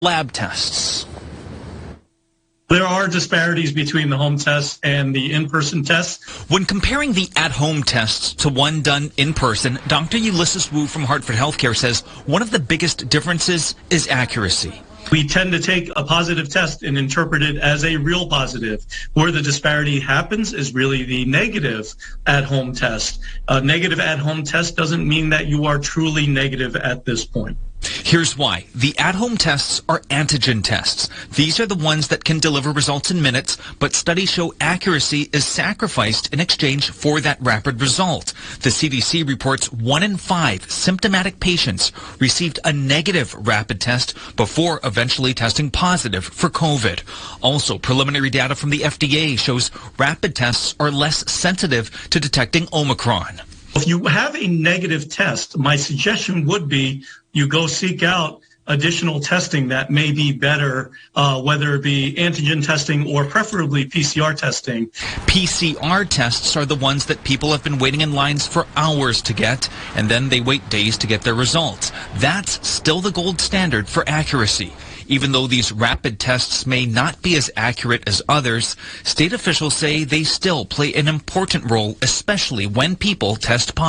lab tests. There are disparities between the home tests and the in-person tests. When comparing the at-home tests to one done in person, Dr. Ulysses Wu from Hartford Healthcare says one of the biggest differences is accuracy. We tend to take a positive test and interpret it as a real positive. Where the disparity happens is really the negative at-home test. A negative at-home test doesn't mean that you are truly negative at this point. Here's why. The at-home tests are antigen tests. These are the ones that can deliver results in minutes, but studies show accuracy is sacrificed in exchange for that rapid result. The CDC reports 1 in 5 symptomatic patients received a negative rapid test before eventually testing positive for COVID. Also, preliminary data from the FDA shows rapid tests are less sensitive to detecting Omicron. If you have a negative test, my suggestion would be you go seek out additional testing that may be better, whether it be antigen testing or preferably PCR testing. PCR tests are the ones that people have been waiting in lines for hours to get, and then they wait days to get their results. That's still the gold standard for accuracy. Even though these rapid tests may not be as accurate as others, state officials say they still play an important role, especially when people test positive.